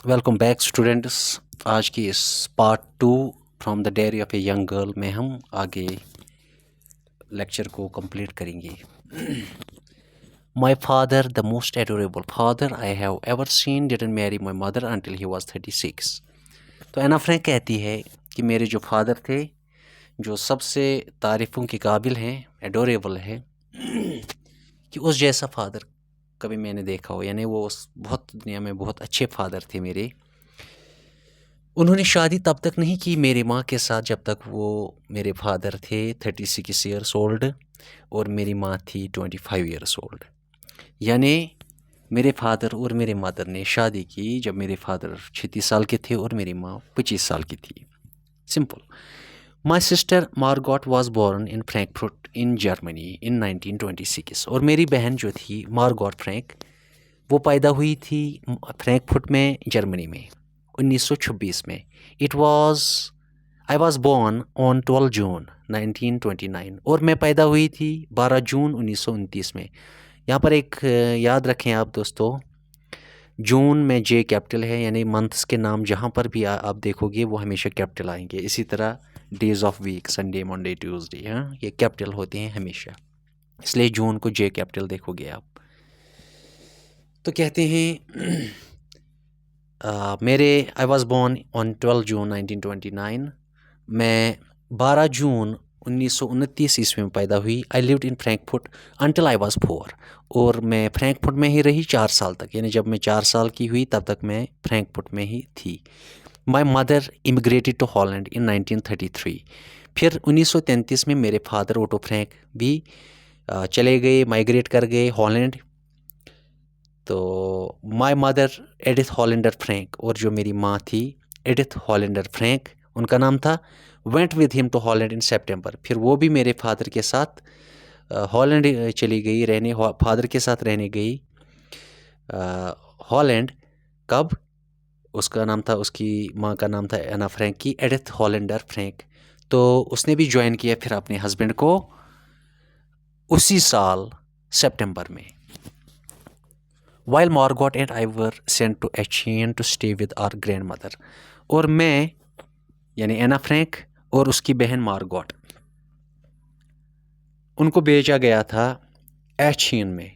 Welcome back students. آج کی اس part 2 from the diary of a young girl میں ہم آگے لیکچر کو کمپلیٹ کریں گے. My father the most adorable father I have ever seen didn't marry my mother until he was 36. تو اینا فرینک کہتی ہے کہ میرے جو فادر تھے جو سب سے تعریفوں کے قابل ہیں، ایڈوریبل ہے، کہ اس جیسا فادر کبھی میں نے دیکھا ہو. یعنی وہ بہت دنیا میں بہت اچھے فادر تھے میرے. انہوں نے شادی تب تک نہیں کی میری ماں کے ساتھ جب تک وہ میرے فادر تھے 36 ایئرس اولڈ اور میری ماں تھی 25 ایئرس اولڈ. یعنی میرے فادر اور میرے مدر نے شادی کی جب میرے فادر 36 سال کے تھے اور میری ماں 25 سال کی تھی. Simple. My sister Margot was born in Frankfurt in Germany in 1926. اور میری بہن جو تھی مارگوٹ فرینک وہ پیدا ہوئی تھی فرینکفرٹ میں جرمنی میں 1926 میں. آئی واز بورن آن 12 جون 1929. اور میں پیدا ہوئی تھی 12 جون 1929 میں. یہاں پر ایک یاد رکھیں آپ دوستو، جون میں جے کیپٹل ہے، یعنی منتھس کے نام جہاں پر بھی آپ دیکھو گے وہ ہمیشہ کیپٹل آئیں گے. اسی طرح days of week, Sunday, Monday, Tuesday, یہ کیپٹل ہوتے ہیں ہمیشہ، اس لیے جون کو جے کیپٹل دیکھو گے آپ. تو کہتے ہیں آئی واز بورن آن 12 جون 1929. میں 12 جون 1929 عیسوی میں پیدا ہوئی. I lived in Frankfurt until I was 4. اور میں فرینکفرٹ میں ہی رہی 4 سال تک، یعنی جب میں 4 سال کی ہوئی تب تک میں فرینکفرٹ میں ہی تھی. My mother immigrated to Holland in 1933. پھر 1933 میں میرے فادر اوٹو فرینک بھی چلے گئے، مائیگریٹ کر گئے ہالینڈ. تو my mother Edith Hollander Frank, اور جو میری ماں تھی ایڈتھ ہالینڈر فرینک، ان کا نام تھا، went with him to Holland in September. پھر وہ بھی میرے فادر کے ساتھ ہالینڈ چلی گئی رہنے، فادر کے ساتھ رہنے گئی ہالینڈ. کب؟ اس کا نام تھا، اس کی ماں کا نام تھا اینا فرینک کی، ایڈتھ ہالینڈر فرینک. تو اس نے بھی جوائن کیا پھر اپنے ہسبینڈ کو اسی سال سپٹمبر میں. While Margot and I were sent to Aachen to stay with our grandmother مدر. اور میں یعنی اینا فرینک اور اس کی بہن مارگوٹ، ان کو بھیجا گیا تھا ایچین میں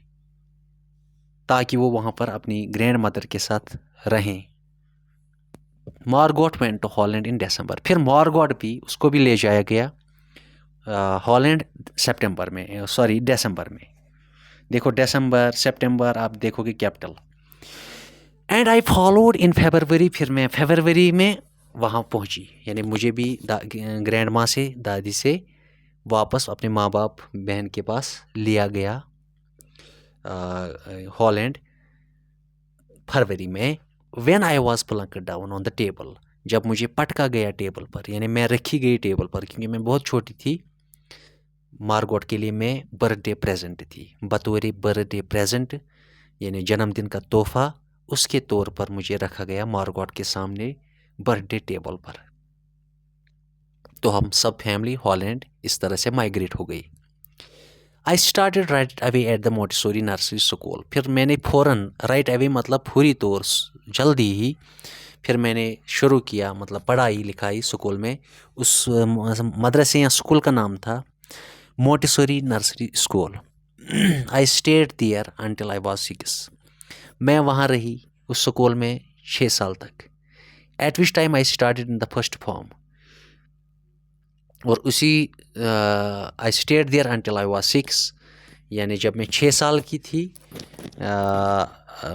تاکہ وہ وہاں پر اپنی گرینڈ مدر کے ساتھ رہیں. Margot went to Holland in December. پھر مارگوٹ بھی، اس کو بھی لے جایا گیا ہالینڈ ڈسمبر میں. دیکھو ڈسمبر، سپٹمبر، آپ دیکھو گے capital. And I followed in February. پھر میں فیبروری میں وہاں پہنچی، یعنی مجھے بھی گرینڈ ماں سے، دادی سے واپس اپنے ماں باپ بہن کے پاس لیا گیا ہالینڈ فروری میں. When I was plunked down on the table. جب مجھے پٹکا گیا ٹیبل پر، یعنی میں رکھی گئی ٹیبل پر، کیونکہ میں بہت چھوٹی تھی. مارگوٹ کے لیے میں برتھ ڈے پریزنٹ تھی، بطور برتھ ڈے پریزنٹ یعنی جنم دن کا تحفہ، اس کے طور پر مجھے رکھا گیا مارگوٹ کے سامنے برتھ ڈے ٹیبل پر. تو ہم سب فیملی ہالینڈ اس طرح سے مائیگریٹ ہو گئی. I started right away at the Montessori nursery school. پھر میں نے فوراً، رائٹ اوے مطلب پوری طور جلدی ہی، پھر میں نے شروع کیا مطلب پڑھائی لکھائی اسکول میں. اس مدرسے یا اسکول کا نام تھا Montessori nursery school. I stayed there until I was 6. میں وہاں رہی اس اسکول میں 6 سال تک. At which time I started in the first form. اور اسی I stayed there until I was 6، یعنی جب میں 6 سال کی تھی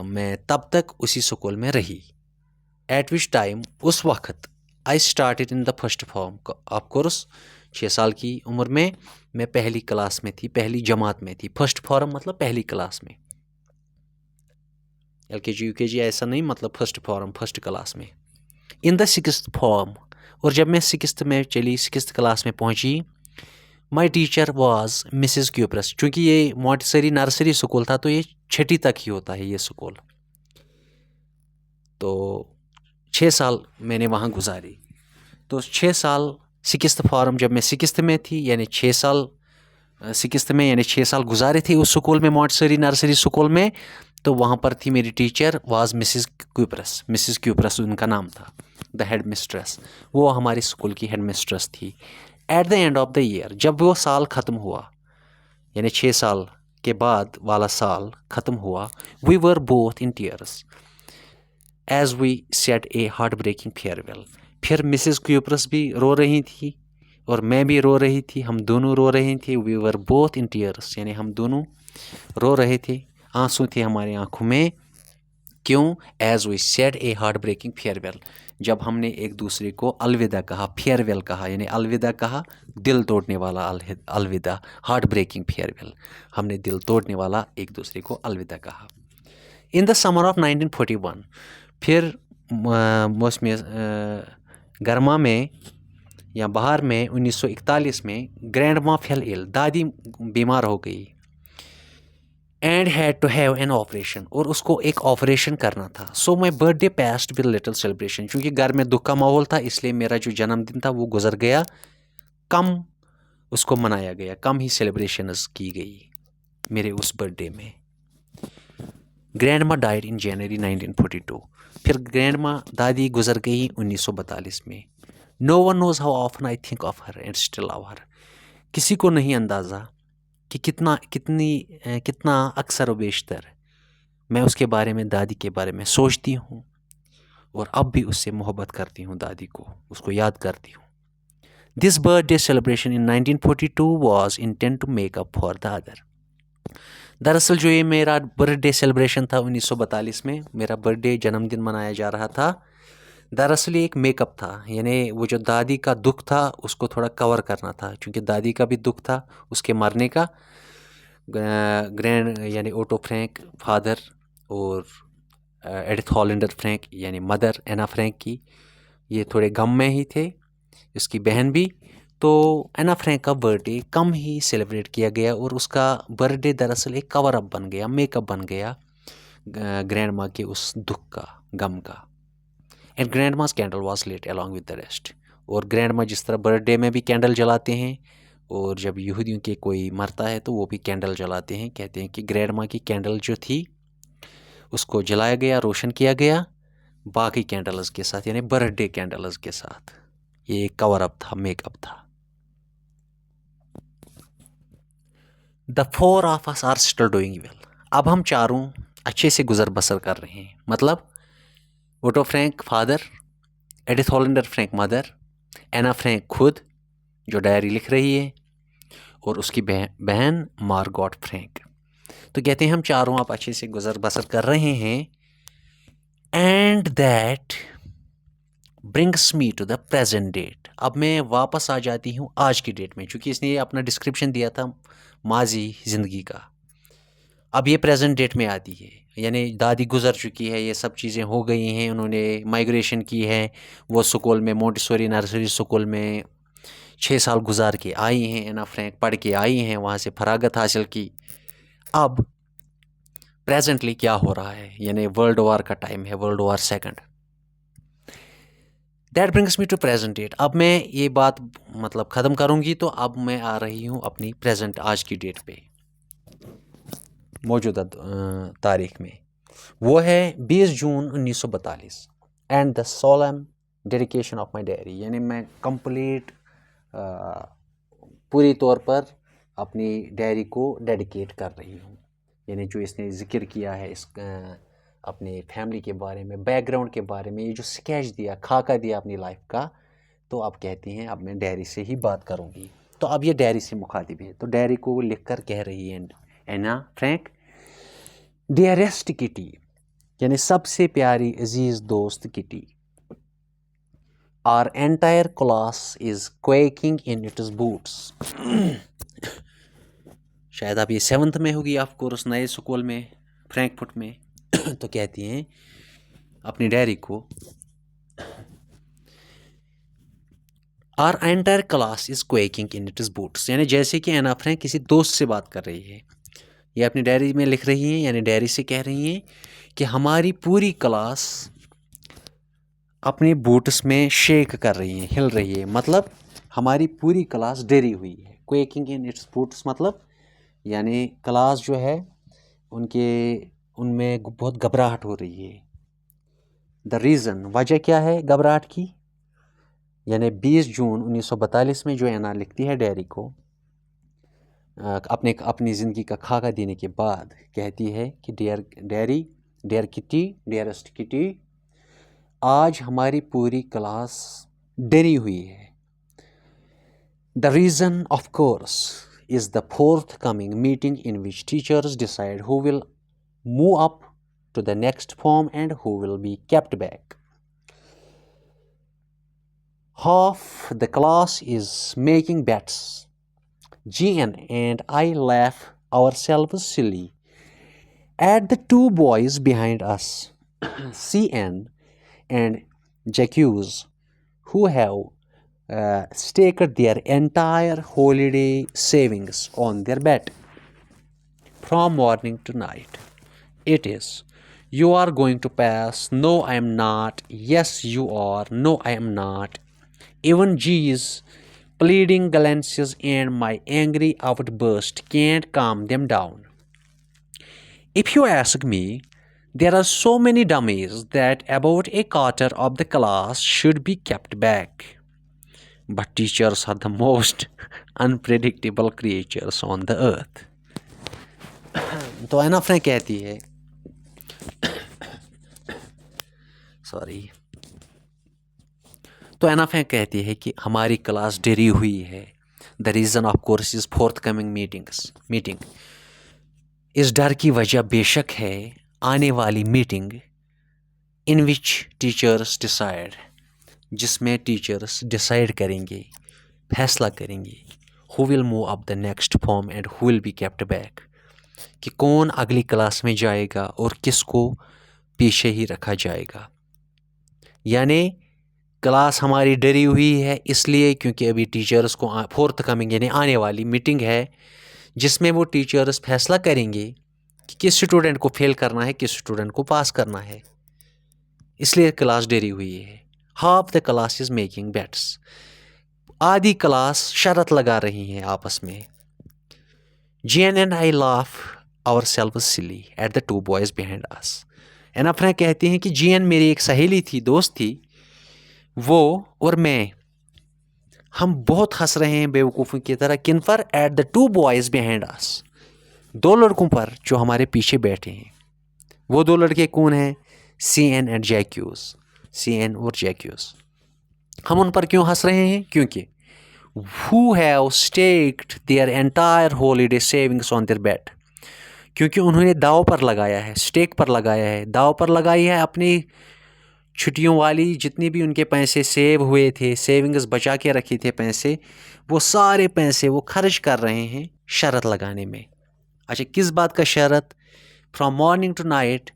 میں تب تک اسی اسکول میں رہی. ایٹ وچ ٹائم، اس وقت، آئی started in the first form of course. 6 سال کی عمر میں پہلی کلاس میں تھی، پہلی جماعت میں تھی. فرسٹ فارم مطلب پہلی کلاس میں، LKG UKG ایسا نہیں، مطلب فرسٹ فارم فرسٹ کلاس میں. ان دا 6th فارم. اور جب میں 6th میں چلی، 6th کلاس میں پہنچی، مائی ٹیچر واز مسز کیوپرس. چونکہ یہ مونٹیسری نرسری اسکول تھا تو یہ 6ٹھی تک ہی ہوتا ہے یہ اسکول. تو 6 سال میں نے وہاں گزاری. تو 6 سال 6th فارم، جب میں 6th میں تھی، یعنی 6 سال 6th میں، یعنی 6 سال گزارے تھے اس اسکول میں، مونٹیسری نرسری اسکول میں. تو وہاں پر تھی میری ٹیچر واز مسز کیوپرس ان کا نام تھا، دا ہیڈ مسٹریس، وہ ہماری اسکول کی ہیڈ مسٹریس تھی. At the end of the year, جب وہ سال ختم ہوا، یعنی 6 سال کے بعد والا سال ختم ہوا، we were both in tears as we set a heartbreaking farewell. پھر مسز کیوپرس بھی رو رہی تھی اور میں بھی رو رہی تھی، ہم دونوں رو رہے تھے. وی ور بوتھ ان ٹیئرس، یعنی ہم دونوں رو رہے تھے، آنسو تھے ہماری آنکھوں میں. کیوں؟ As we set a heartbreaking farewell, جب ہم نے ایک دوسرے کو الوداع کہا، فیئر ویل کہا، یعنی الوداع کہا، دل توڑنے والا الوداع، ہارٹ بریکنگ فیئر ویل، ہم نے دل توڑنے والا ایک دوسرے کو الوداع کہا. ان دا سمر آف 1941، پھر موسم گرما میں یا بہار میں 1941 میں گرینڈ ماں فیل ایل، دادی بیمار ہو گئی. And had to have an operation, اور اس کو ایک آپریشن کرنا تھا. So my birthday passed with little celebration, چونکہ گھر میں دکھ کا ماحول تھا، اس لیے میرا جو جنم دن تھا وہ گزر گیا، کم اس کو منایا گیا، کم ہی سیلیبریشنز کی گئی میرے اس برتھ ڈے میں. Grandma died in January 1942، پھر گرینڈ ماں دادی گزر گئی 1942 میں. No one knows how often I think of her and still love her, کسی کو نہیں اندازہ کہ کتنا اکثر و بیشتر میں اس کے بارے میں، دادی کے بارے میں سوچتی ہوں، اور اب بھی اس سے محبت کرتی ہوں، دادی کو، اس کو یاد کرتی ہوں. This birthday celebration in 1942 was intended to make up for the other. دراصل جو یہ میرا برتھ ڈے سیلیبریشن تھا 1942 میں، میرا برتھ ڈے جنم دن منایا جا رہا تھا، دراصل یہ ایک میک اپ تھا، یعنی وہ جو دادی کا دکھ تھا اس کو تھوڑا کور کرنا تھا، چونکہ دادی کا بھی دکھ تھا اس کے مرنے کا. گرینڈ یعنی اوٹو فرینک فادر، اور ایڈتھ ہالینڈر فرینک یعنی مدر اینا فرینک کی، یہ تھوڑے غم میں ہی تھے، اس کی بہن بھی. تو اینا فرینک کا برتھ ڈے کم ہی سیلیبریٹ کیا گیا، اور اس کا برتھ ڈے دراصل ایک کور اپ بن گیا، میک اپ بن گیا گرینڈ ماں کے اس دکھ کا، غم کا. And grandma's candle was lit along with the rest، اور گرینڈ ماں جس طرح برتھ ڈے میں بھی کینڈل جلاتے ہیں، اور جب یہودیوں کے کوئی مرتا ہے تو وہ بھی کینڈل جلاتے ہیں. کہتے ہیں کہ گرینڈ ماں کی کینڈل جو تھی اس کو جلایا گیا، روشن کیا گیا باقی کینڈلز کے ساتھ، یعنی برتھ ڈے کینڈلز کے ساتھ. یہ ایک کور اپ تھا، میک اپ تھا. دا 4 of us are still doing well، اب ہم چاروں اچھے سے گزر بسر کر رہے ہیں. مطلب Otto Frank father, Edith Hollander Frank mother, Anne Frank خود جو ڈائری لکھ رہی ہے، اور اس کی بہن مارگوٹ فرینک. تو کہتے ہیں ہم چاروں آپ اچھے سے گزر بسر کر رہے ہیں. And that brings me to the present date, اب میں واپس آ جاتی ہوں آج کی ڈیٹ میں، چونکہ اس نے یہ اپنا ڈسکرپشن دیا تھا ماضی زندگی کا، اب یہ پریزنٹ ڈیٹ میں آتی ہے. یعنی دادی گزر چکی ہے، یہ سب چیزیں ہو گئی ہیں، انہوں نے مائگریشن کی ہے، وہ سکول میں مونٹیسوری نرسری سکول میں 6 سال گزار کے آئی ہیں، اینا فرینک پڑھ کے آئی ہیں، وہاں سے فراغت حاصل کی. اب پریزنٹلی کیا ہو رہا ہے، یعنی ورلڈ وار کا ٹائم ہے، world war second. That brings me to present date, اب میں یہ بات مطلب ختم کروں گی تو اب میں آ رہی ہوں اپنی پریزنٹ آج کی ڈیٹ پہ، موجودہ تاریخ میں. وہ ہے 20 جون 1942 and the solemn dedication of my diary, یعنی میں کمپلیٹ پوری طور پر اپنی ڈائری کو ڈیڈیکیٹ کر رہی ہوں. یعنی جو اس نے ذکر کیا ہے اس اپنے فیملی کے بارے میں، بیک گراؤنڈ کے بارے میں، یہ جو اسکیچ دیا، خاکہ دیا اپنی لائف کا، تو آپ کہتی ہیں اب میں ڈائری سے ہی بات کروں گی. تو اب یہ ڈائری سے مخاطب ہے، تو ڈائری کو وہ لکھ کر کہہ رہی ہے اینا فرینک، ڈیئرسٹ کٹی، یعنی سب سے پیاری عزیز دوست کٹی، our entire class is quaking in its boots. شاید اب یہ 7th میں ہوگی آف کورس، نئے سکول میں فرینک فٹ میں. تو کہتی ہیں اپنی ڈائری کو، our entire class is quaking in its boots، یعنی جیسے کہ اینا فرینک کسی دوست سے بات کر رہی ہے. یہ اپنی ڈائری میں لکھ رہی ہیں، یعنی ڈائری سے کہہ رہی ہیں کہ ہماری پوری کلاس اپنی بوٹس میں شیک کر رہی ہیں، ہل رہی ہے. مطلب ہماری پوری کلاس ڈری ہوئی ہے. کویکنگ ان اٹس بوٹس مطلب یعنی کلاس جو ہے ان کے ان میں بہت گھبراہٹ ہو رہی ہے. دا ریزن، وجہ کیا ہے گھبراہٹ کی؟ یعنی 20 جون 1942 میں جو اینا لکھتی ہے ڈیری کو اپنی زندگی کا خاکہ دینے کے بعد، کہتی ہے کہ ڈیئر ڈیری، ڈیئر کٹی، ڈیئرسٹ کٹی، آج ہماری پوری کلاس ڈری ہوئی ہے. The reason, of course, is the forthcoming meeting in which teachers decide who will move up to the next form and who will be kept back. Half the class is making bets. GN and I laugh ourselves silly at the two boys behind us, CN and Jacques, who have staked their entire holiday savings on their bet. From morning to night, it is, you are going to pass, no I am not, yes you are, no I am not. Even G's pleading glances and my angry outburst can't calm them down. If you ask me, there are so many dummies that about a quarter of the class should be kept back. But teachers are the most unpredictable creatures on the earth. تو Anne Frank کہتی ہے اینا Frank کہتی ہے کہ ہماری class ڈری ہوئی ہے. The reason of course is forthcoming meeting. اس ڈر کی وجہ بے شک ہے آنے والی meeting in which teachers decide, جس میں ٹیچرس ڈیسائڈ کریں گے، فیصلہ کریں گے، who will move up the next form and who will be kept back, کہ کون اگلی کلاس میں جائے گا اور کس کو پیچھے ہی رکھا جائے گا. یعنی کلاس ہماری ڈری ہوئی ہے اس لیے کیونکہ ابھی ٹیچرس کو فورتھ کمنگ یعنی آنے والی میٹنگ ہے جس میں وہ ٹیچرس فیصلہ کریں گے کہ کس اسٹوڈنٹ کو فیل کرنا ہے، کس اسٹوڈنٹ کو پاس کرنا ہے، اس لیے کلاس ڈری ہوئی ہے. Half the class is making bets, آدھی کلاس شرط لگا رہی ہیں آپس میں. Jean and I laugh ourselves silly at the two boys behind us. Anne Frank کہتی ہیں کہ جین میری ایک سہیلی تھی، دوست تھی، وہ اور میں، ہم بہت ہنس رہے ہیں بیوقوفوں کی طرح. کن پر؟ At the two boys behind us, دو لڑکوں پر جو ہمارے پیچھے بیٹھے ہیں. وہ دو لڑکے کون ہیں؟ سی این اینڈ جیکیوز، سی این اور جیکیوز. ہم ان پر کیوں ہنس رہے ہیں؟ کیونکہ who have staked their entire holiday savings on their bet، کیونکہ انہوں نے داؤ پر لگایا ہے، اسٹیک پر لگایا ہے، داؤ پر لگائی ہے اپنی چھٹیوں والی جتنی بھی ان کے پیسے سیو ہوئے تھے، سیونگز بچا کے رکھی تھے پیسے، وہ سارے پیسے وہ خرچ کر رہے ہیں شرط لگانے میں. اچھا کس بات کا شرط؟ فرام مارننگ ٹو نائٹ،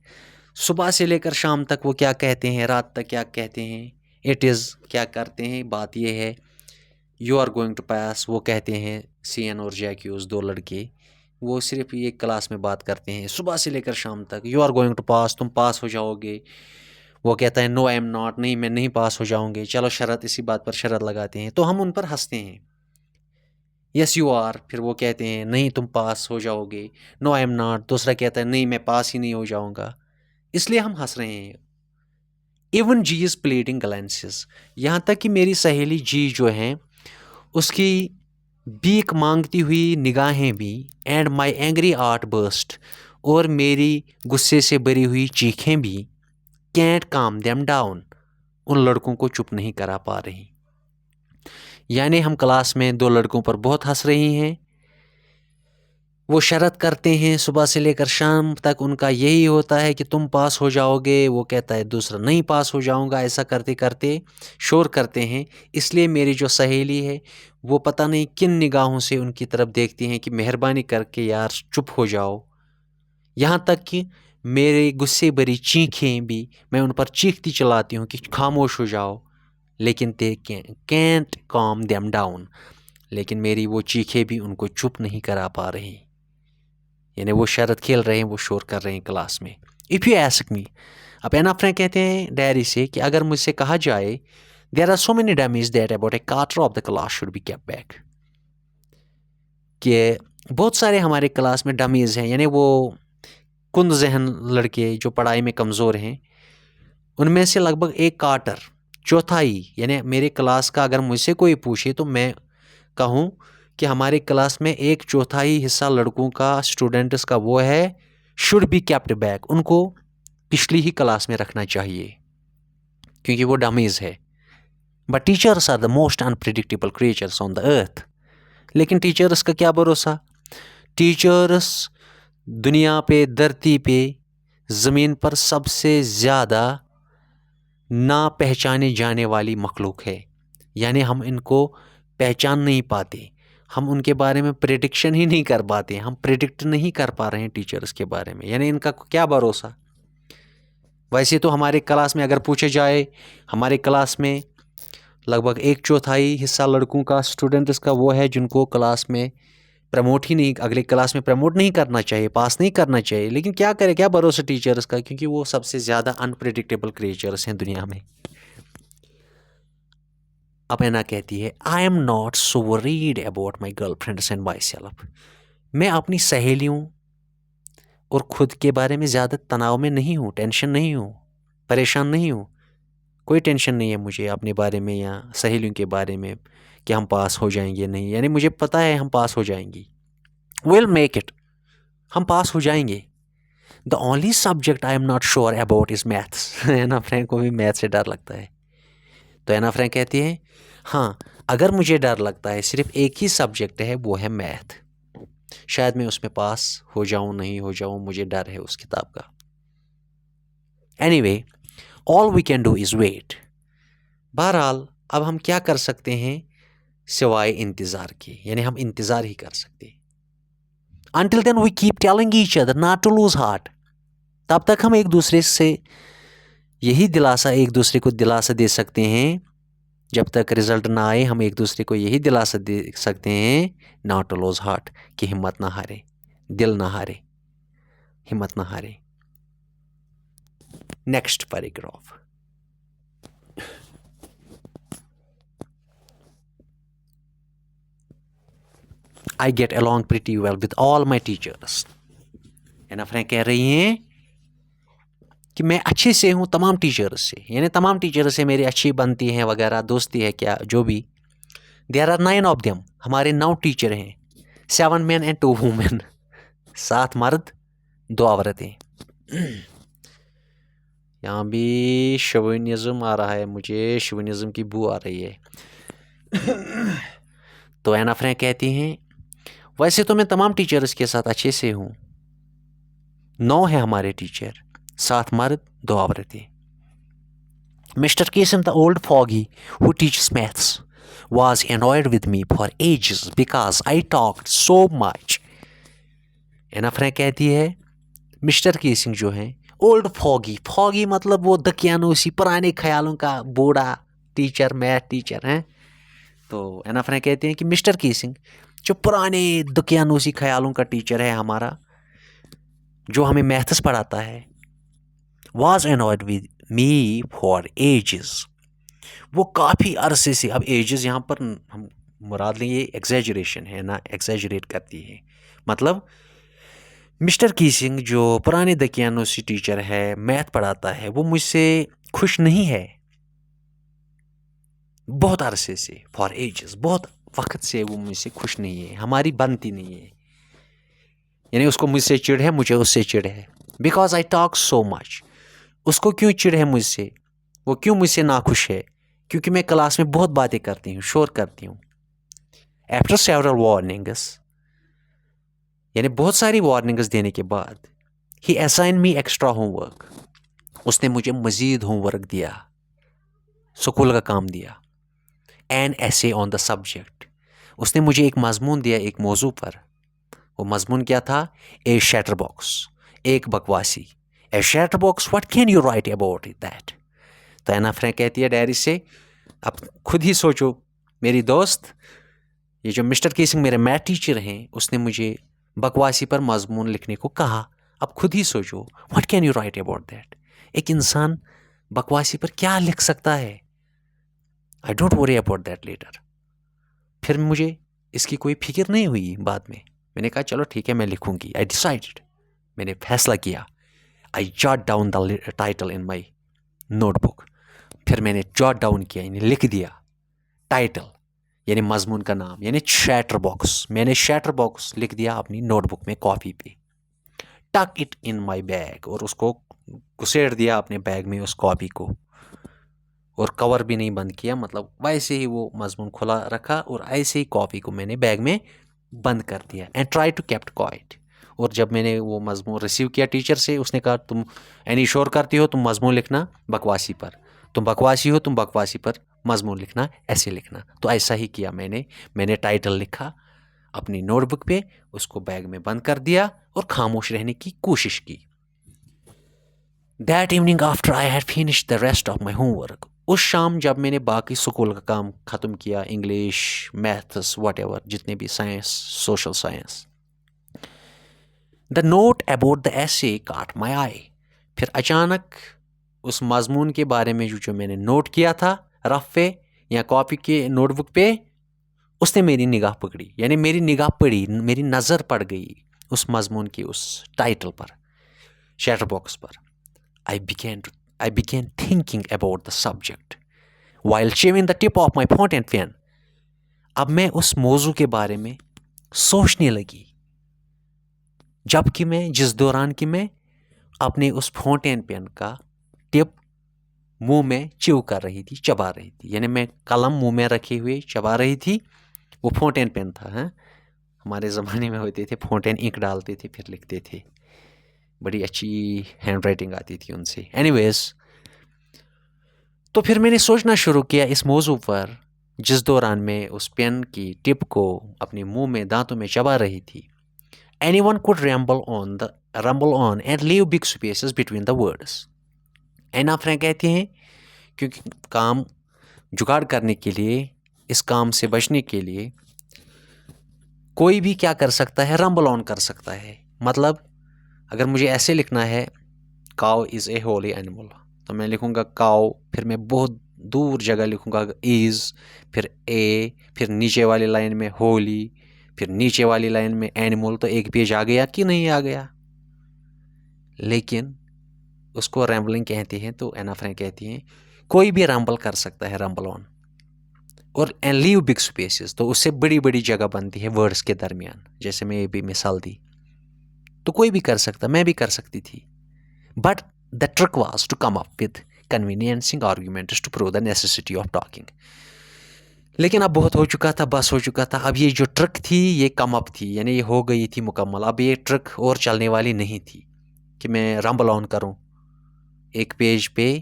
صبح سے لے کر شام تک وہ کیا کہتے ہیں، رات تک کیا کہتے ہیں. اٹ از کیا کرتے ہیں، بات یہ ہے you are going to pass, وہ کہتے ہیں سی این اور جیکیوز دو لڑکے، وہ صرف یہ کلاس میں بات کرتے ہیں صبح سے لے کر شام تک. You are going to pass, تم پاس ہو جاؤ گے. وہ کہتا ہے نو آئی ایم ناٹ، نہیں میں نہیں پاس ہو جاؤں گے. چلو شرط، اسی بات پر شرط لگاتے ہیں. تو ہم ان پر ہنستے ہیں. یس یو آر، پھر وہ کہتے ہیں نہیں تم پاس ہو جاؤ گے. نو آئی ایم ناٹ، دوسرا کہتا ہے نہیں میں پاس ہی نہیں ہو جاؤں گا. اس لیے ہم ہنس رہے ہیں. ایون جی از پلیڈنگ گلینسز، یہاں تک کہ میری سہیلی جی جو ہیں اس کی بیک مانگتی ہوئی نگاہیں بھی، and my angry art burst, اور میری غصے سے بھری ہوئی چیخیں بھی، کینٹ کام دیم ڈاؤن، ان لڑکوں کو چپ نہیں کرا پا رہی. یعنی ہم کلاس میں دو لڑکوں پر بہت ہنس رہی ہیں. وہ شرط کرتے ہیں صبح سے لے کر شام تک، ان کا یہی ہوتا ہے کہ تم پاس ہو جاؤ گے. وہ کہتا ہے دوسرا نہیں پاس ہو جاؤں گا. ایسا کرتے کرتے شور کرتے ہیں. اس لیے میری جو سہیلی ہے وہ پتہ نہیں کن نگاہوں سے ان کی طرف دیکھتی ہیں کہ مہربانی کر کے یار چپ ہو جاؤ. یہاں تک کہ میرے غصے بھری چیخیں بھی، میں ان پر چیختی چلاتی ہوں کہ خاموش ہو جاؤ، لیکن they can't calm them down, لیکن میری وہ چیخیں بھی ان کو چپ نہیں کرا پا رہی. یعنی وہ شرط کھیل رہے ہیں، وہ شور کر رہے ہیں کلاس میں. اف یو ایسک می، اب اینا فرینک کہتے ہیں ڈائری سے کہ اگر مجھ سے کہا جائے there are so many dummies that about a quarter of the class should be kept back, کہ بہت سارے ہمارے کلاس میں ڈمیز ہیں، یعنی وہ کند ذہن لڑکے جو پڑھائی میں کمزور ہیں، ان میں سے لگ بھگ 1/4 چوتھائی، یعنی میرے کلاس کا اگر مجھ سے کوئی پوچھے تو میں کہوں کہ ہمارے کلاس میں 1/4 حصہ لڑکوں کا، اسٹوڈنٹس کا وہ ہے شوڈ بی کیپٹ بیک، ان کو پچھلی ہی کلاس میں رکھنا چاہیے کیونکہ وہ ڈمیز ہے. But teachers are the most unpredictable creatures on the earth. لیکن ٹیچرس کا کیا بھروسہ؟ ٹیچرس دنیا پہ، دھرتی پہ، زمین پر سب سے زیادہ نا پہچانے جانے والی مخلوق ہے. یعنی ہم ان کو پہچان نہیں پاتے، ہم ان کے بارے میں پریڈکشن ہی نہیں کر پاتے، ہم پریڈکٹ نہیں کر پا رہے ہیں ٹیچرس کے بارے میں. یعنی ان کا کیا بھروسہ؟ ویسے تو ہمارے کلاس میں اگر پوچھے جائے، ہمارے کلاس میں لگ بھگ 1/4 حصہ لڑکوں کا، اسٹوڈنٹس کا وہ ہے جن کو کلاس میں پروموٹ ہی نہیں، اگلے کلاس میں پروموٹ نہیں کرنا چاہیے، پاس نہیں کرنا چاہیے. لیکن کیا کرے، کیا بھروسہ ٹیچرس کا، کیونکہ وہ سب سے زیادہ انپریڈکٹیبل کریچرس ہیں دنیا میں. اب اینا کہتی ہے I am not so worried about my girlfriends and myself. میں اپنی سہیلیوں اور خود کے بارے میں زیادہ تناؤ میں نہیں ہوں، ٹینشن نہیں ہوں، پریشان نہیں ہوں. کوئی ٹینشن نہیں ہے مجھے اپنے بارے میں یا سہیلیوں کے بارے میں کہ ہم پاس ہو جائیں گے نہیں. یعنی مجھے پتہ ہے ہم پاس ہو جائیں گی. ویل میک اٹ، ہم پاس ہو جائیں گے. The only subject I am not sure about is maths. اینا فرینک کو بھی میتھ سے ڈر لگتا ہے. تو اینا فرینک کہتی ہے ہاں اگر مجھے ڈر لگتا ہے صرف ایک ہی سبجیکٹ ہے، وہ ہے میتھ. شاید میں اس میں پاس ہو جاؤں نہیں ہو جاؤں، مجھے ڈر ہے اس کتاب کا. Anyway all we can do is wait. بہرحال اب ہم کیا کر سکتے ہیں سوائے انتظار کے، یعنی ہم انتظار ہی کر سکتے. Until then we keep telling each other not to lose heart. تب تک ہم ایک دوسرے سے یہی دلاسا، ایک دوسرے کو دلاسا دے سکتے ہیں، جب تک رزلٹ نہ آئے ہم ایک دوسرے کو یہی دلاسا دے سکتے ہیں not to lose heart، کہ ہمت نہ ہارے، دل نہ ہارے، ہمت نہ ہارے. Next paragraph. I get along pretty well with all my teachers. اینا فرینک کہہ رہی ہیں کہ میں اچھے سے ہوں تمام ٹیچرز سے، یعنی تمام ٹیچرز سے میری اچھی بنتی ہیں وغیرہ، دوستی ہے کیا جو بھی. There are 9 of them. ہمارے 9 ٹیچر ہیں. 7 men and 2 women. 7 مرد 2 عورتیں. یہاں بھی شوینزم آ رہا ہے، مجھے شوینزم کی بو آ رہی ہے. تو اینا فرینک کہتی ہیں ویسے تو میں تمام ٹیچرز کے ساتھ اچھے سے ہوں. 9 ہیں ہمارے ٹیچر، 7 مرد 2 عورتیں. Mr. Kasem, the old fogey who teaches maths, was annoyed with me for ages because I talked so much. اینا فرینک کہتی ہے مسٹر کیسنگ جو ہیں اولڈ فوگی مطلب وہ دکیانوسی، پرانے خیالوں کا بوڑھا ٹیچر، میتھ ٹیچر ہیں. تو اینا فرینک کہتے ہیں کہ مسٹر کیسنگ جو پرانے دکیانوسی خیالوں کا ٹیچر ہے ہمارا، جو ہمیں میتھس پڑھاتا ہے، was annoyed with me for ages. وہ کافی عرصے سے، اب ایجز یہاں پر ہم مراد لیں یہ ایگزیجریشن ہے نا، ایگزیجریٹ کرتی ہے. مطلب مسٹر کیسنگ جو پرانے دکیانوسی ٹیچر ہے، میتھ پڑھاتا ہے، وہ مجھ سے خوش نہیں ہے بہت عرصے سے. فار ایجز، بہت وقت سے وہ مجھ سے خوش نہیں ہے، ہماری بنتی نہیں ہے. یعنی اس کو مجھ سے چڑ ہے، مجھے اس سے چڑ ہے. بیکاز آئی ٹاک سو مچ. اس کو کیوں چڑ ہے مجھ سے، وہ کیوں مجھ سے ناخوش ہے؟ کیونکہ میں کلاس میں بہت باتیں کرتی ہوں، شور کرتی ہوں. آفٹر سیورل وارننگس، یعنی بہت ساری وارننگز دینے کے بعد، ہی اسائن می ایکسٹرا ہوم ورک. اس نے مجھے مزید ہوم ورک دیا، اسکول کا کام دیا. این ایسے آن دا سبجیکٹ. اس نے مجھے ایک مضمون دیا ایک موضوع پر. وہ مضمون کیا تھا؟ اے شیٹر باکس، ایک بکواسی. A chatterbox, what can you write about that? تو اینا فرینک کہتی ہے ڈائری سے اب خود ہی سوچو میری دوست، یہ جو مسٹر کیسنگ میرے میتھ ٹیچر ہیں، اس نے مجھے بکواسی پر مضمون لکھنے کو کہا. اب خود ہی سوچو what can you write about that. ایک انسان بکواسی پر کیا لکھ سکتا ہے؟ I don't worry about that later. پھر مجھے اس کی کوئی فکر نہیں ہوئی بعد میں. میں نے کہا چلو ٹھیک ہے میں لکھوں گی. I decided. میں نے فیصلہ کیا. I jot down the title in my notebook. پھر میں نے جاٹ ڈاؤن کیا یعنی لکھ دیا ٹائٹل یعنی مضمون کا نام یعنی شیٹر باکس. میں نے شیٹر باکس لکھ دیا اپنی نوٹ بک میں کاپی پہ. Took it in my bag اور اس کو گھسیٹ دیا اپنے بیگ میں اس کاپی کو اور کور بھی نہیں بند کیا, مطلب ویسے ہی وہ مضمون کھلا رکھا اور ایسے ہی کاپی کو میں نے بیگ میں بند کر دیا. And try to kept quiet. اور جب میں نے وہ مضمون ریسیو کیا ٹیچر سے, اس نے کہا تم انیشور کرتی ہو تم مضمون لکھنا بکواسی پر, تم بکواسی ہو تم بکواسی پر مضمون لکھنا ایسے لکھنا. تو ایسا ہی کیا میں نے ٹائٹل لکھا اپنی نوٹ بک پہ, اس کو بیگ میں بند کر دیا اور خاموش رہنے کی کوشش کی. That evening after I had finished the rest of my homework. اس شام جب میں نے باقی اسکول کا کام ختم کیا, انگلش, میتھس, واٹ ایور جتنے بھی science, social science, the note about the essay caught مائی آئی. پھر اچانک اس مضمون کے بارے میں جو میں نے نوٹ کیا تھا رف پہ یا کاپی کے نوٹ بک پہ, اس نے میری نگاہ پکڑی. یعنی میری نگاہ پڑی, میری نظر پڑ گئی اس مضمون کی اس ٹائٹل پر, شیٹر باکس پر. I began thinking about the subject while chewing the tip of my fountain pen. اب میں اس موضوع کے بارے میں سوچنے لگی جبکہ جس دوران کہ میں اپنے اس فاؤنٹین پین کا ٹپ منہ میں چیو کر رہی تھی, چبا رہی تھی. یعنی میں قلم منہ میں رکھے ہوئے چبا رہی تھی. وہ فاؤنٹین پین تھا, ہمارے زمانے میں ہوتے تھے فاؤنٹین, انک ڈالتے تھے پھر لکھتے تھے, بڑی اچھی ہینڈ رائٹنگ آتی تھی ان سے. اینی ویز, تو پھر میں نے سوچنا شروع کیا اس موضوع پر جس دوران میں اس پین کی ٹپ کو اپنے منہ میں دانتوں میں چبا رہی تھی. Anyone could ramble on and leave big spaces between the words. Anne Frank کہتے ہیں کیونکہ کام جگاڑ کرنے کے لیے, اس کام سے بچنے کے لیے کوئی بھی کیا کر سکتا ہے, رمبل آن کر سکتا ہے. مطلب اگر مجھے ایسے لکھنا ہے کاؤ از اے ہولی اینیمل, تو میں لکھوں گا کاؤ, پھر میں بہت دور جگہ لکھوں گا از, پھر اے, پھر نیچے والی لائن میں ہولی, پھر نیچے والی لائن میں اینیمل. تو ایک پیج آ گیا کہ نہیں آ گیا؟ لیکن اس کو ریمبلنگ کہتے ہیں. تو اینا فرینک کہتی ہیں کوئی بھی رمبل کر سکتا ہے, رمبل آن, اور لیو بگ اسپیسز. تو اس سے بڑی بڑی جگہ بنتی ہے ورڈس کے درمیان, جیسے میں یہ بھی مثال دی. تو کوئی بھی کر سکتا, میں بھی کر سکتی تھی. But the trick was to come up with convincing arguments to prove the necessity of talking. لیکن اب بہت ہو چکا تھا, بس ہو چکا تھا. اب یہ جو ٹرک تھی یہ کم اپ تھی, یعنی یہ ہو گئی تھی مکمل. اب یہ ٹرک اور چلنے والی نہیں تھی کہ میں رمبل آن کروں. ایک پیج پہ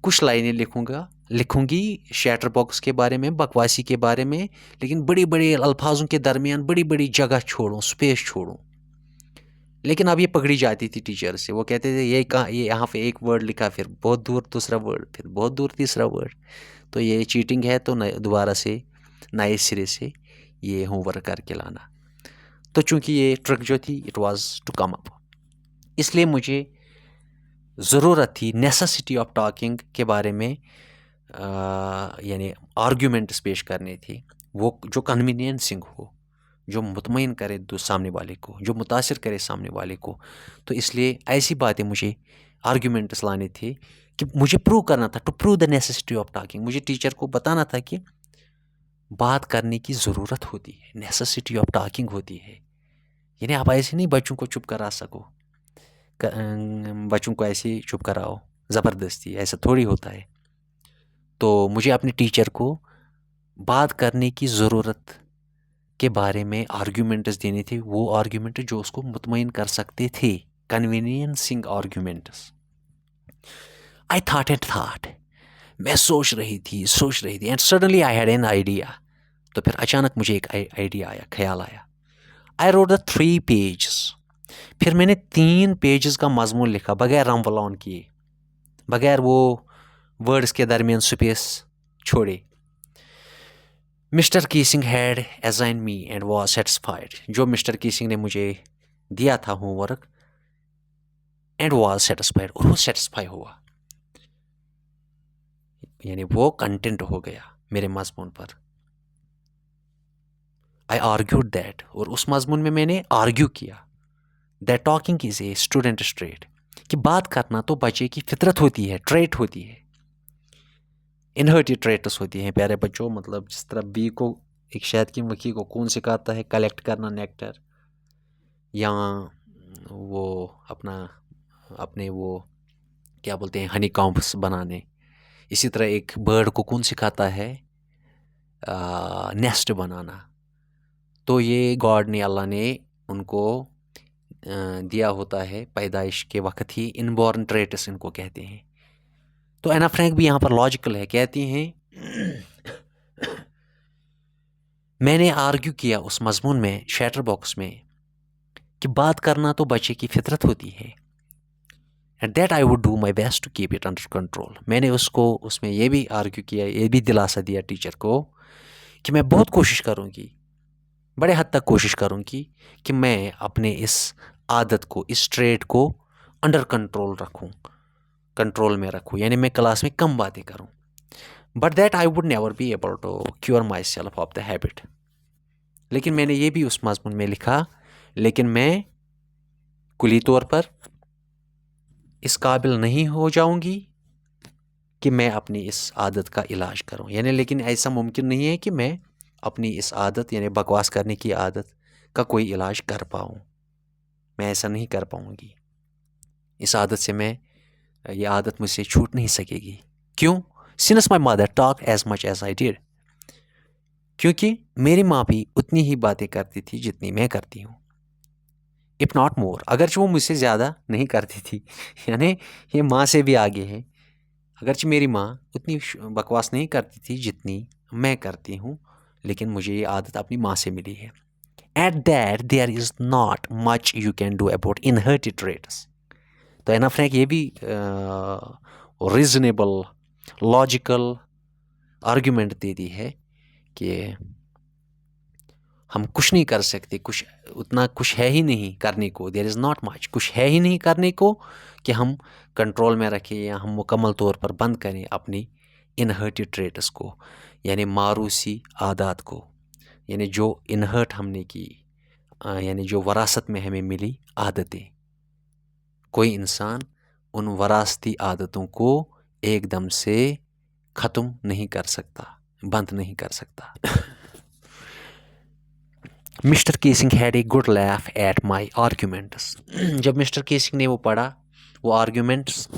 کچھ لائنیں لکھوں گی شیٹر باکس کے بارے میں, بکواسی کے بارے میں, لیکن بڑی بڑی الفاظوں کے درمیان بڑی بڑی جگہ چھوڑوں, اسپیس چھوڑوں. لیکن اب یہ پکڑی جاتی تھی ٹیچر سے. وہ کہتے تھے یہ یہاں پہ ایک ورڈ لکھا, پھر بہت دور دوسرا ورڈ, پھر بہت دور تیسرا ورڈ. تو یہ چیٹنگ ہے, تو دوبارہ سے نئے سرے سے یہ ہوم ورک کر کے لانا. تو چونکہ یہ ٹرک جو تھی اٹ واز ٹو کم اپ, اس لیے مجھے ضرورت تھی نیسیسٹی آف ٹاکنگ کے بارے میں, یعنی آرگیومنٹس پیش کرنے تھے وہ جو کنوینئنسنگ ہو, جو مطمئن کرے سامنے والے کو, جو متاثر کرے سامنے والے کو. تو اس لیے ایسی باتیں مجھے آرگیومنٹس لانے تھے کہ مجھے پروو کرنا تھا, to prove the necessity of talking. مجھے ٹیچر کو بتانا تھا کہ بات کرنے کی ضرورت ہوتی ہے, نیسیسٹی آف ٹاکنگ ہوتی ہے. یعنی آپ ایسے نہیں بچوں کو چپ کرا سکو, بچوں کو ایسے چپ کراؤ زبردستی, ایسا تھوڑی ہوتا ہے. تو مجھے اپنے ٹیچر کو بات کرنے کی ضرورت کے بارے میں آرگیومنٹس دینے تھے, وہ آرگیومنٹ جو اس کو مطمئن کر سکتے تھے, کنوینئنسنگ آرگیومنٹس. آئی تھاٹ, میں سوچ رہی تھی, and suddenly I had an idea. تو پھر اچانک مجھے ایک آئیڈیا آیا, خیال آیا. I wrote the 3 pages. پھر میں نے 3 pages کا مضمون لکھا بغیر رمبل آن کیے, بغیر وہ ورڈس کے درمیان سپیس چھوڑے. Mr Keesing had assign me and was satisfied. جو مسٹر کیسنگ نے مجھے دیا تھا homework, and was satisfied, اور وہ سیٹسفائی ہوا, یعنی وہ کنٹینٹ ہو گیا میرے مضمون پر. آئی آرگیوڈ دیٹ, اور اس مضمون میں نے آرگیو کیا that talking is a student trait, کہ بات کرنا تو بچے کی فطرت ہوتی ہے، ٹریٹ ہوتی ہے، انہرٹی ٹریٹس ہوتی ہیں پیارے بچوں. مطلب جس طرح بی کو ایک شہد کی مکھی کو کون سکھاتا ہے کلیکٹ کرنا نیکٹر، یا وہ اپنے وہ کیا بولتے ہیں ہنی کامبس بنانے، اسی طرح ایک برڈ کو کون سکھاتا ہے نیسٹ بنانا. تو یہ گاڈ نے، اللہ نے ان کو دیا ہوتا ہے پیدائش کے وقت ہی، ان بورن ٹریٹس ان کو کہتے ہیں. تو اینا فرینک بھی یہاں پر لاجیکل ہے، کہتی ہیں میں نے آرگیو کیا اس مضمون میں شیٹر باکس میں کہ بات کرنا تو بچے کی فطرت ہوتی ہے، and that I would do my best to keep it under control. میں نے اس میں یہ بھی آرگیو کیا، یہ بھی دلاسا دیا ٹیچر کو کہ میں بہت کوشش کروں گی، بڑے حد تک کوشش کروں گی کہ میں اپنے اس عادت کو، اس ٹریٹ کو انڈر کنٹرول میں رکھوں، یعنی میں کلاس میں کم باتیں کروں. But that I would never be able to cure myself of the habit. لیکن میں نے یہ بھی اس مضمون میں لکھا، لیکن میں کلی طور پر اس قابل نہیں ہو جاؤں گی کہ میں اپنی اس عادت کا علاج کروں. یعنی لیکن ایسا ممکن نہیں ہے کہ میں اپنی اس عادت، یعنی بکواس کرنے کی عادت کا کوئی علاج کر پاؤں. میں ایسا نہیں کر پاؤں گی. اس عادت سے یہ عادت مجھ سے چھوٹ نہیں سکے گی. کیوں؟ Since my mother talk as much as I did. کیونکہ میری ماں بھی اتنی ہی باتیں کرتی تھی جتنی میں کرتی ہوں. اف ناٹ مور، اگرچہ وہ مجھ سے زیادہ نہیں کرتی تھی، یعنی یہ ماں سے بھی آگے ہے. اگرچہ میری ماں اتنی بکواس نہیں کرتی تھی جتنی میں کرتی ہوں، لیکن مجھے یہ عادت اپنی ماں سے ملی ہے. And that there is not much you can do about inherited traits. تو اینا فرینک یہ بھی ریزنیبل لاجیکل آرگیومنٹ دیتی ہے کہ ہم کچھ نہیں کر سکتے، کچھ ہے ہی نہیں کرنے کو. دیر از ناٹ مچ، کچھ ہے ہی نہیں کرنے کو کہ ہم کنٹرول میں رکھیں یا ہم مکمل طور پر بند کریں اپنی انہرٹڈ ٹریٹس کو، یعنی موروثی عادات کو، یعنی جو انہرٹ ہم نے کی، یعنی جو وراثت میں ہمیں ملی عادتیں. کوئی انسان ان وراثتی عادتوں کو ایک دم سے ختم نہیں کر سکتا، بند نہیں کر سکتا. Mr Keesing had a good laugh at my arguments. جب مسٹر کیسنگ نے وہ پڑھا وہ آرگیومنٹس،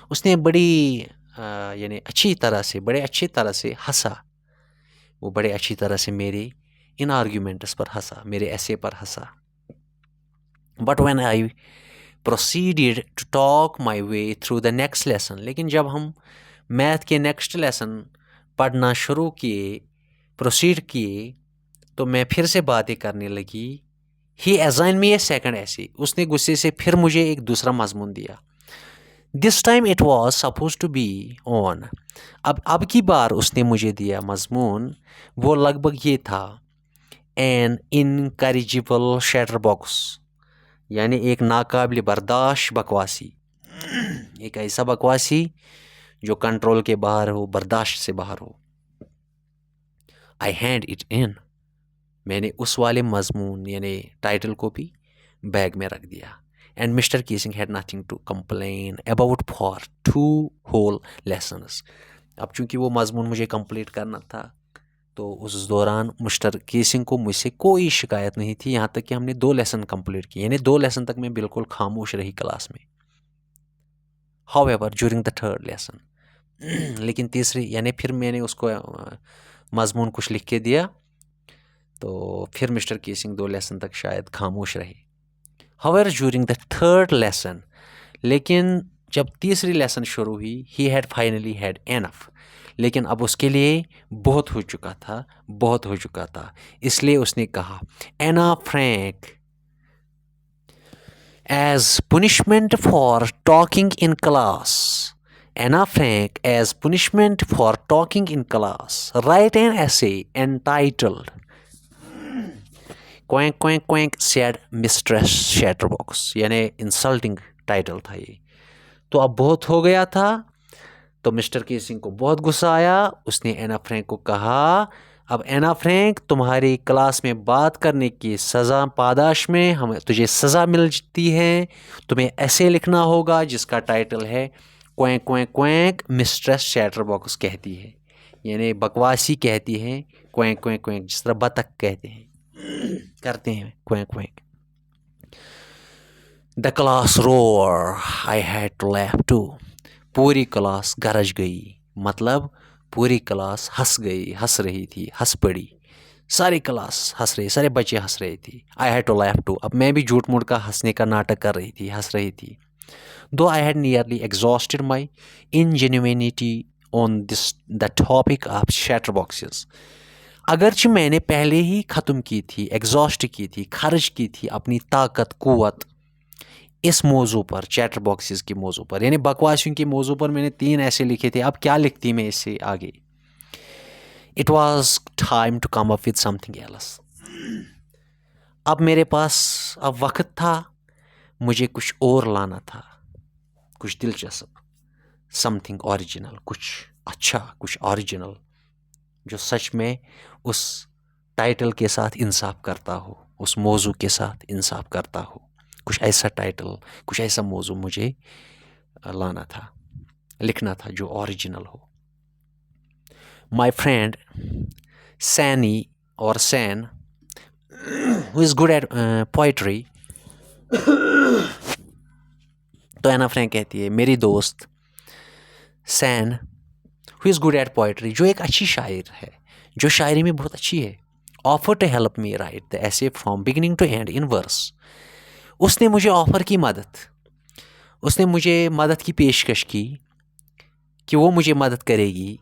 اس نے یعنی بڑے اچھی طرح سے ہنسا. وہ بڑے اچھی طرح سے میرے ان آرگیومنٹس پر ہنسا، میرے ایسے پر ہنسا. But when I proceeded to talk my way through the next lesson، لیکن جب ہم میتھ کے نیکسٹ لیسن پڑھنا شروع پروسیڈ کیے تو میں پھر سے باتیں کرنے لگی. he assigned me a second essay، اس نے غصے سے پھر مجھے ایک دوسرا مضمون دیا. this time it was supposed to be on، اب کی بار اس نے مجھے دیا مضمون، وہ لگ بھگ یہ تھا an incorrigible chatterbox، یعنی ایک ناقابل برداشت بکواسی، ایک ایسا بکواسی جو کنٹرول کے باہر ہو، برداشت سے باہر ہو. I hand it in، میں نے اس والے مضمون یعنی ٹائٹل کو بھی بیگ میں رکھ دیا. And Mr. Keesing had nothing to complain about for 2 whole lessons. اب چونکہ وہ مضمون مجھے کمپلیٹ کرنا تھا تو اس دوران مسٹر کیسنگ کو مجھ سے کوئی شکایت نہیں تھی، یہاں تک کہ ہم نے 2 لیسن کمپلیٹ کیے، یعنی 2 لیسن تک میں بالکل خاموش رہی کلاس میں. however during the third lesson، لیکن تیسری یعنی پھر میں نے اس کو مضمون کچھ لکھ کے دیا تو پھر مسٹر کیسنگ 2 لیسن تک شاید خاموش رہے. however during the third lesson، لیکن جب تیسری لیسن شروع ہوئی he had finally had enough، لیکن اب اس کے لیے بہت ہو چکا تھا. اس لیے اس نے کہا اینا Frank as punishment for talking in class, اینا Frank as punishment for talking in class right N ایسے entitled کوینک کوینک کوینک sad mistress shatter box, یعنی انسلٹنگ ٹائٹل تھا یہ. تو اب بہت ہو گیا تھا تو مسٹر کیسنگ کو بہت غصہ آیا. اس نے اینا فرینک کو کہا اب اینا فرینک تمہاری کلاس میں بات کرنے کی سزا پاداش میں تجھے سزا ملتی ہے. تمہیں ایسے لکھنا ہوگا جس کا ٹائٹل ہے کوینک کوینک کوینک مسٹریس چیٹر باکس کہتی ہے. یعنی بکواسی کہتی ہیں کوینک کوینک کوینک، جس طرح بطخ کہتے ہیں کرتے ہیں کوینک کوینک. The class روار I had to laugh to. پوری کلاس گرج گئی، مطلب پوری کلاس ہنس رہی تھی، ہنس پڑی. ساری کلاس ہنس رہی، سارے بچے ہنس رہے تھے. I had to laugh too, اب میں بھی جھوٹ موٹ کا ہنسنے کا ناٹک کر رہی تھی، ہنس رہی تھی. Though I had nearly exhausted my ingenuity on the topic of chatterboxes. اگرچہ میں نے پہلے ہی ختم کی تھی، ایگزاسٹ کی تھی، خرچ کی تھی اپنی طاقت قوت اس موضوع پر، چیٹر باکسز کے موضوع پر، یعنی بکواسیوں کے موضوع پر. میں نے 3 ایسے لکھے تھے، اب کیا لکھتی میں اس سے آگے. It was time to come up with something else. اب میرے پاس اب وقت تھا، مجھے کچھ اور لانا تھا، کچھ دلچسپ، سم تھنگ اوریجنل، کچھ اچھا، کچھ اوریجنل جو سچ میں اس ٹائٹل کے ساتھ انصاف کرتا ہو، اس موضوع کے ساتھ انصاف کرتا ہو. کچھ ایسا ٹائٹل، کچھ ایسا موضوع مجھے لانا تھا، لکھنا تھا جو اوریجنل ہو. مائی فرینڈ سینی اور سین who is good at poetry. تو اینا فرینک کہتی ہے میری دوست سین who is good at poetry، جو ایک اچھی شاعر ہے، جو شاعری میں بہت اچھی ہے. offer to help me write the essay from beginning to end in verse. اس نے مجھے آفر کی مدد، اس نے مجھے مدد کی پیشکش کی کہ وہ مجھے مدد کرے گی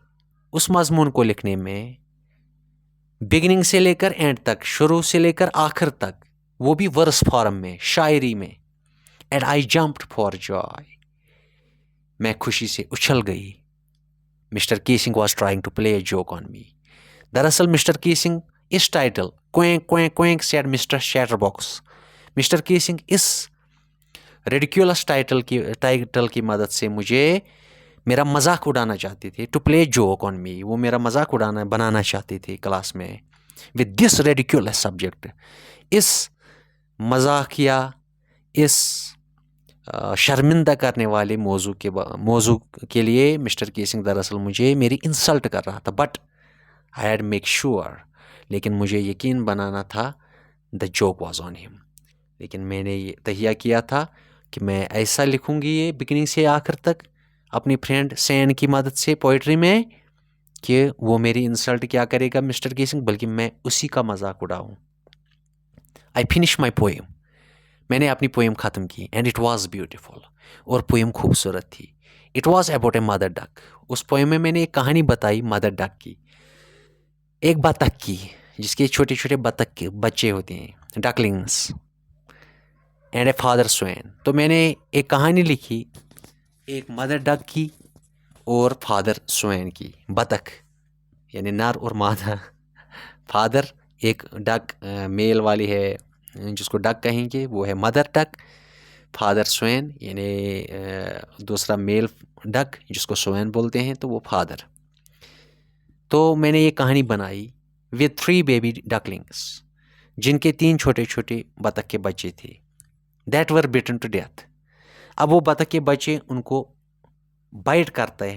اس مضمون کو لکھنے میں، بگننگ سے لے کر اینڈ تک، شروع سے لے کر آخر تک، وہ بھی ورس فارم میں، شاعری میں. And I jumped for joy, میں خوشی سے اچھل گئی. Mister casing was trying to play a joke آن می. دراصل مسٹر کیسنگ اس title کوینک کوینک کوینک sad mister chatter box, mister casing اس ریڈیکیولس ٹائٹل کی مدد سے مجھے میرا مذاق اڑانا چاہتے تھے. ٹو پلے جوک آن می، وہ میرا مذاق بنانا چاہتے تھے کلاس میں. ود دس ریڈیکیولس سبجیکٹ، اس مذاقیہ، اس شرمندہ کرنے والے موضوع کے لیے مسٹر کیسنگ دراصل مجھے میری انسلٹ کر رہا تھا. But I had make sure, لیکن مجھے یقین بنانا تھا دا جوک واز آن ہم. لیکن میں نے یہ تہیہ کیا تھا کہ میں ایسا لکھوں گی یہ بگننگ سے آخر تک اپنی فرینڈ سین کی مدد سے پوئٹری میں کہ وہ میری انسلٹ کیا کرے گا مسٹر کیسنگ، بلکہ میں اسی کا مذاق اڑاؤں. آئی فنش مائی پوئم، میں نے اپنی پوئم ختم کی. اینڈ اٹ واز بیوٹیفل، اور پوئم خوبصورت تھی. It was about a mother duck. اس پوئم میں میں نے ایک کہانی بتائی مدر ڈک کی، ایک بطخ کی جس کے چھوٹے چھوٹے بطخ کے بچے ہوتے ہیں، ڈکلنگس، اینڈ اے فادر سوین. تو میں نے ایک کہانی لکھی ایک مدر ڈک کی اور فادر سوین کی. بطخ یعنی نر اور مادہ، فادر ایک ڈک میل والی ہے جس کو ڈک کہیں گے، وہ ہے مدر ڈک. فادر سوین یعنی دوسرا میل ڈک جس کو سوین بولتے ہیں، تو وہ فادر. تو میں نے یہ کہانی بنائی with 3 بیبی ڈکلنگس، جن کے 3 چھوٹے چھوٹے بطخ کے بچے تھے. That were bitten to death. اب وہ بطخ کے بچے ان کو بائٹ کرتے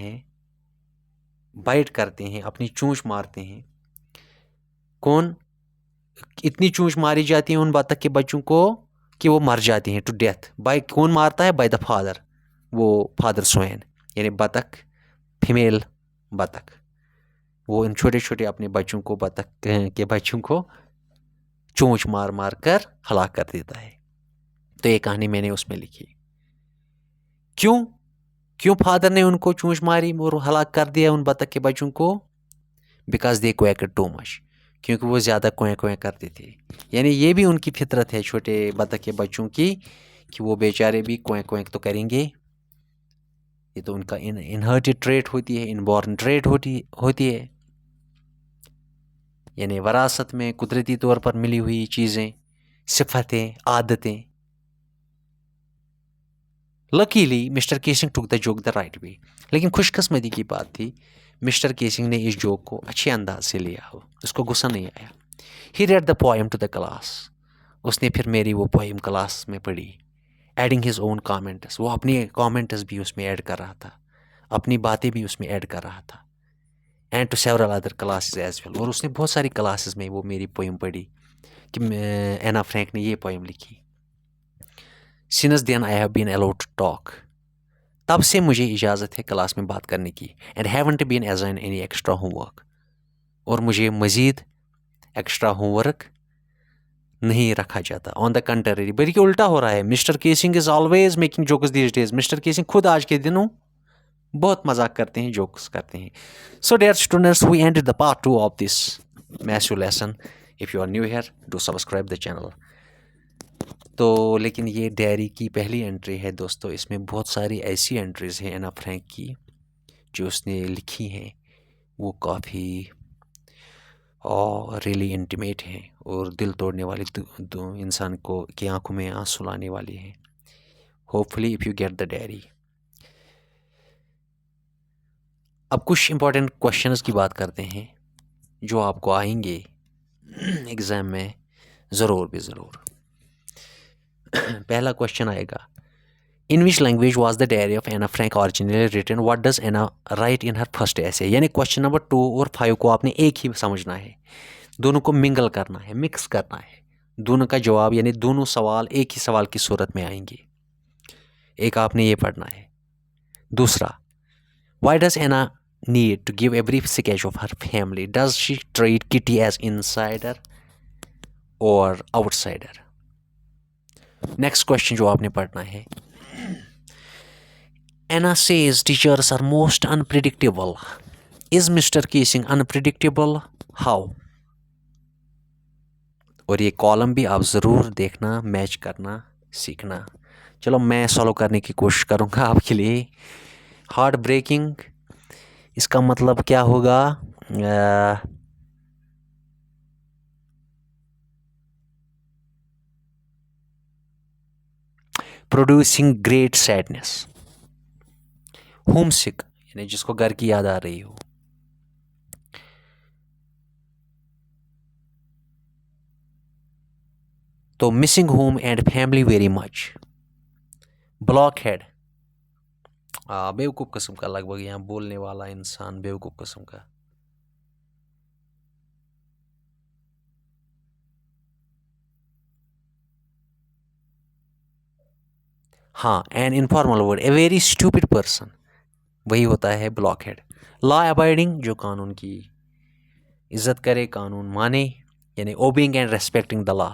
ہیں، اپنی چونچ مارتے ہیں. کون؟ اتنی چونچ ماری جاتی ہے ان بطخ کے بچوں کو کہ وہ مر جاتے ہیں ٹو ڈیتھ. بائی کون مارتا ہے؟ بائی دا فادر، وہ فادر سوین یعنی بطخ، فیمیل بطخ. وہ ان چھوٹے چھوٹے اپنے بچوں کو، بطخ کے بچوں کو چونچ مار مار کر ہلاک کر دیتا ہے. تو یہ کہانی میں نے اس میں لکھی. کیوں فادر نے ان کو چونچ ماری اور ہلاک کر دیا ان بطخ کے بچوں کو؟ بیکاز دے کویکڈ ٹو مچ، کیونکہ وہ زیادہ کویں کویں کرتے تھے. یعنی یہ بھی ان کی فطرت ہے چھوٹے بطخ کے بچوں کی کہ وہ بیچارے بھی کویں کویں تو کریں گے. یہ تو ان کا انہرٹڈ ٹریٹ ہوتی ہے، انبورن ٹریٹ ہوتی ہے، یعنی وراثت میں قدرتی طور پر ملی ہوئی چیزیں، صفتیں، عادتیں. Luckily Mr Keesing took the joke the right way. لیکن خوش قسمتی کی بات تھی مسٹر کیسنگ نے اس جوک کو اچھے انداز سے لیا ہو, اس کو غصہ نہیں آیا. He read the poem to the class, اس نے پھر میری وہ پوئم کلاس میں پڑھی. ایڈنگ ہز اون کامنٹس, وہ اپنی کامنٹس بھی اس میں ایڈ کر رہا تھا, اپنی باتیں بھی اس میں ایڈ کر رہا تھا. And to several other classes as well, اور اس نے بہت ساری کلاسز میں وہ میری پوئم پڑھی کہ اینا فرینک نے یہ پوئم لکھی. Since then I have been allowed to talk, تب سے مجھے اجازت ہے کلاس میں بات کرنے کی. And haven't been assigned any extra homework, اور مجھے مزید ایکسٹرا ہوم ورک نہیں رکھا جاتا. آن دا کنٹرری, بلکہ الٹا ہو رہا ہے. Mr Keesing is always making jokes these days. مسٹر کیسنگ خود آج کے دنوں بہت مذاق کرتے ہیں, جوکس کرتے ہیں. So dear students, we ended the part 2 of this miso lesson. If you are new here, do subscribe the channel. تو لیکن یہ ڈائری کی پہلی انٹری ہے دوستو, اس میں بہت ساری ایسی انٹریز ہیں اینا فرینک کی جو اس نے لکھی ہیں, وہ کافی ریلی انٹیمیٹ ہیں اور دل توڑنے والی, دو انسان کو کی آنکھوں میں آنسو لانے والی ہیں. Hopefully if you get the diary. اب کچھ امپورٹنٹ کوشچنز کی بات کرتے ہیں جو آپ کو آئیں گے ایگزام میں ضرور بھی ضرور. پہلا کوشچن آئے گا, in which language was the diary of Anne Frank originally written, what does Anne write in her first essay. یعنی کوشچن نمبر 2 اور 5 کو آپ نے ایک ہی سمجھنا ہے, دونوں کو منگل کرنا ہے, مکس کرنا ہے. دونوں کا جواب یعنی دونوں سوال ایک ہی سوال کی صورت میں آئیں گے. ایک آپ نے یہ پڑھنا ہے. دوسرا, وائی ڈز اینا need to give a brief sketch of her family. Does she treat Kitty as insider or outsider? Next question جو آپ نے پڑھنا ہے. Anna says teachers are most unpredictable. Is Mr. Keesing unpredictable? How? اور یہ column بھی آپ ضرور دیکھنا, میچ کرنا, سیکھنا. چلو میں سالو کرنے کی کوشش کروں گا آپ کے لیے. ہارٹ بریکنگ, اس کا مطلب کیا ہوگا؟ Producing great sadness. ہوم سک یعنی جس کو گھر کی یاد آ رہی ہو. تو missing home and family very much. Blockhead, بیوقوف قسم کا, لگ بھگ یہاں بولنے والا انسان بیوقوف قسم کا. ہاں, an informal word, a very stupid person, وہی ہوتا ہے بلاک ہیڈ. لا ابائڈنگ, جو قانون کی عزت کرے, قانون مانے, یعنی obeying and respecting the law.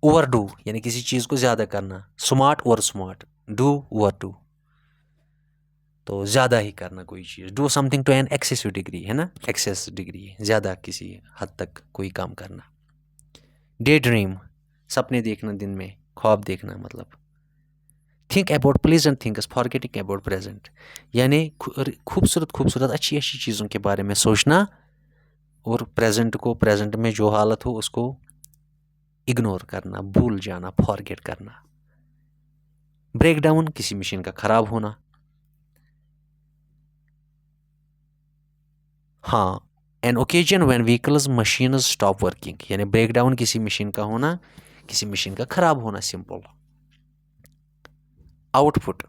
Overdo یعنی کسی چیز کو زیادہ کرنا. Smart over smart, do over do, تو زیادہ ہی کرنا کوئی چیز. Do something to an excessive degree, ہے نا, ایکسیس ڈگری, زیادہ کسی حد تک کوئی کام کرنا. ڈے ڈریم, سپنے دیکھنا دن میں, خواب دیکھنا مطلب. Think about pleasant things forgetting about present, یعنی خوبصورت اچھی چیزوں کے بارے میں سوچنا اور پریزنٹ میں جو حالت ہو اس کو اگنور کرنا, بھول جانا, فارگیٹ کرنا. بریک ڈاؤن, کسی مشین کا خراب ہونا. ہاں, an occasion when vehicles machines stop working, یعنی بریک ڈاؤن کسی مشین کا ہونا, کسی مشین کا خراب ہونا, سمپل. آؤٹ پٹ,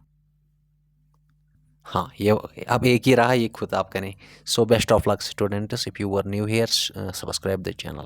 ہاں یہ اب ایک ہی رہا, یہ خود آپ کریں. So best of luck students, if you are new here subscribe the channel.